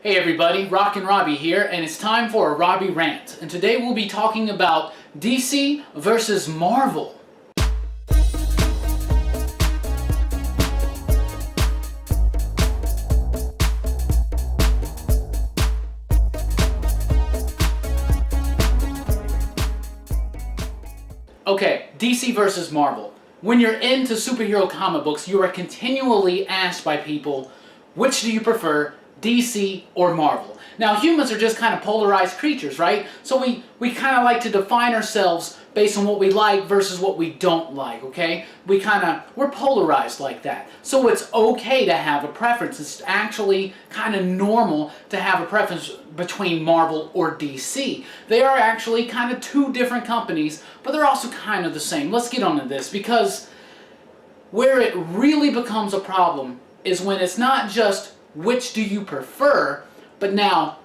Hey everybody, Rockin Robbie here, and it's time for a Robbie Rant. And today we'll be talking about DC versus Marvel. Okay, DC versus Marvel. When you're into superhero comic books, you are continually asked by people, which do you prefer, DC or Marvel? Now, humans are just kind of polarized creatures, right? So we kind of like to define ourselves based on what we like versus what we don't like, okay? We're polarized like that. So it's okay to have a preference. It's actually kind of normal to have a preference between Marvel or DC. They are actually kind of two different companies, but they're also kind of the same. Let's get on to this, because where it really becomes a problem is when it's not just which do you prefer, but now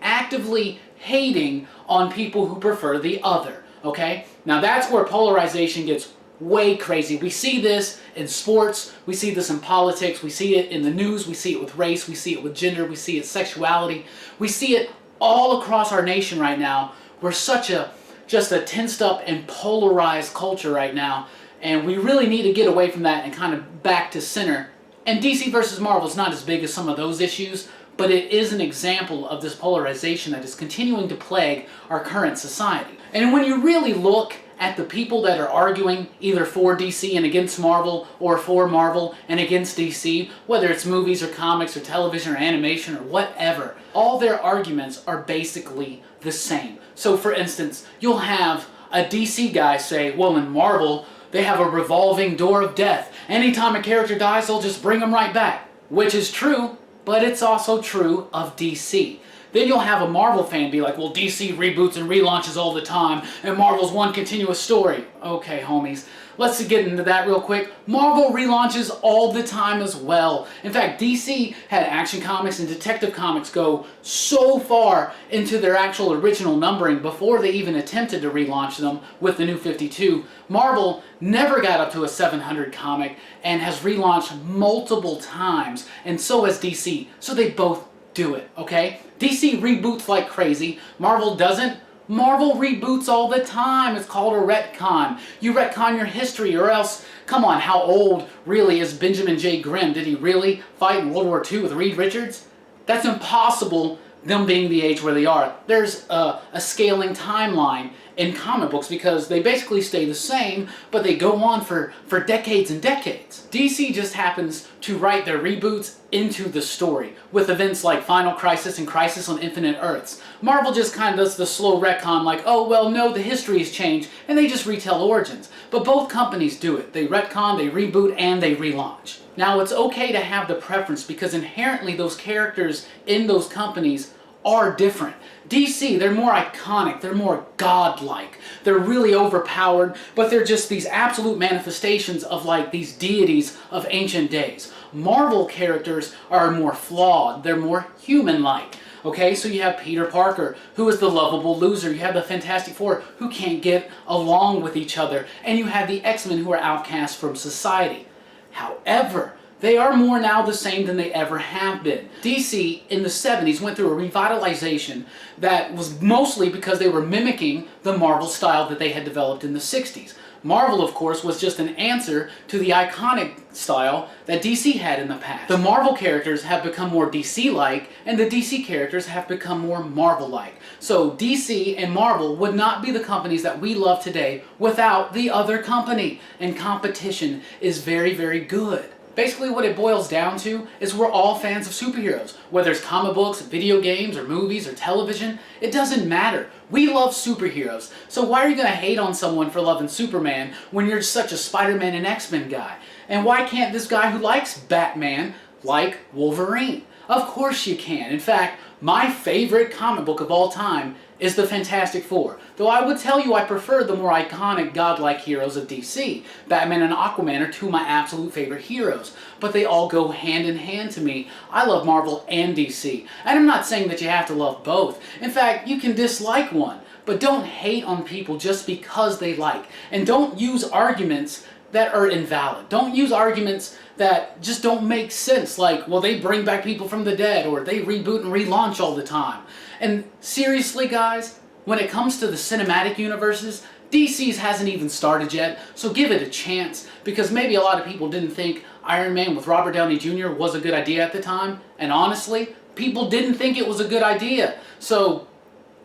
actively hating on people who prefer the other, okay? Now that's where polarization gets way crazy. We see this in sports, we see this in politics, we see it in the news, we see it with race, we see it with gender, we see it sexuality, we see it all across our nation right now. We're just a tensed up and polarized culture right now, and we really need to get away from that and kind of back to center. And DC versus Marvel is not as big as some of those issues, but it is an example of this polarization that is continuing to plague our current society. And when you really look at the people that are arguing either for DC and against Marvel, or for Marvel and against DC, whether it's movies or comics or television or animation or whatever, all their arguments are basically the same. So for instance, you'll have a DC guy say, well, in Marvel, they have a revolving door of death. Anytime a character dies, they'll just bring them right back. Which is true, but it's also true of DC. Then you'll have a Marvel fan be like, well, DC reboots and relaunches all the time, and Marvel's one continuous story. Okay, homies, let's get into that real quick. Marvel relaunches all the time as well. In fact, DC had Action Comics and Detective Comics go so far into their actual original numbering before they even attempted to relaunch them with the New 52. Marvel never got up to a 700 comic and has relaunched multiple times, and so has DC. So they both do it, okay? DC reboots like crazy. Marvel doesn't. Marvel reboots all the time. It's called a retcon. You retcon your history, or else, come on, how old really is Benjamin J. Grimm? Did he really fight in World War II with Reed Richards? That's impossible, them being the age where they are. There's a scaling timeline in comic books because they basically stay the same, but they go on for decades and decades. DC just happens to write their reboots into the story with events like Final Crisis and Crisis on Infinite Earths. Marvel just kind of does the slow retcon like, oh, well, no, the history has changed, and they just retell origins. But both companies do it. They retcon, they reboot, and they relaunch. Now, it's okay to have the preference because inherently those characters in those companies are different. DC, they're more iconic, they're more godlike, they're really overpowered, but they're just these absolute manifestations of like these deities of ancient days. Marvel characters are more flawed, they're more human-like. Okay, so you have Peter Parker, who is the lovable loser. You have the Fantastic Four, who can't get along with each other. And you have the X-Men, who are outcasts from society. However, they are more now the same than they ever have been. DC in the 70s went through a revitalization that was mostly because they were mimicking the Marvel style that they had developed in the 60s. Marvel, of course, was just an answer to the iconic style that DC had in the past. The Marvel characters have become more DC-like, and the DC characters have become more Marvel-like. So DC and Marvel would not be the companies that we love today without the other company, and competition is very, very good. Basically what it boils down to is we're all fans of superheroes. Whether it's comic books, video games, or movies, or television, it doesn't matter. We love superheroes. So why are you going to hate on someone for loving Superman when you're such a Spider-Man and X-Men guy? And why can't this guy who likes Batman like Wolverine? Of course you can. In fact, my favorite comic book of all time is the Fantastic Four. Though I would tell you I prefer the more iconic godlike heroes of DC. Batman and Aquaman are two of my absolute favorite heroes, but they all go hand in hand to me. I love Marvel and DC, and I'm not saying that you have to love both. In fact, you can dislike one, but don't hate on people just because they like, and don't use arguments that are invalid. Don't use arguments that just don't make sense, like, well, they bring back people from the dead, or they reboot and relaunch all the time. And seriously, guys, when it comes to the cinematic universes, DC's hasn't even started yet, so give it a chance, because maybe a lot of people didn't think Iron Man with Robert Downey Jr. was a good idea at the time, and honestly, people didn't think it was a good idea. So,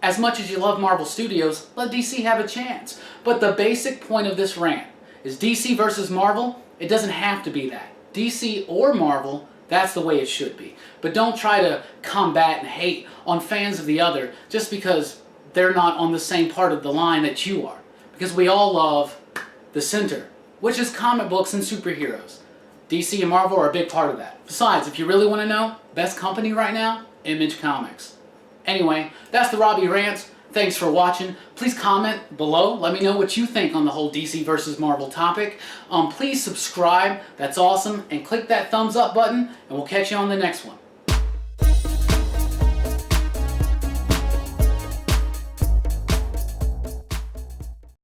as much as you love Marvel Studios, let DC have a chance. But the basic point of this rant is DC versus Marvel, it doesn't have to be that. DC or Marvel, that's the way it should be. But don't try to combat and hate on fans of the other just because they're not on the same part of the line that you are. Because we all love the center, which is comic books and superheroes. DC and Marvel are a big part of that. Besides, if you really want to know, best company right now, Image Comics. Anyway, that's the Robbie Rants. Thanks for watching. Please comment below. Let me know what you think on the whole DC versus Marvel topic. Please subscribe. That's awesome. And click that thumbs up button, and we'll catch you on the next one.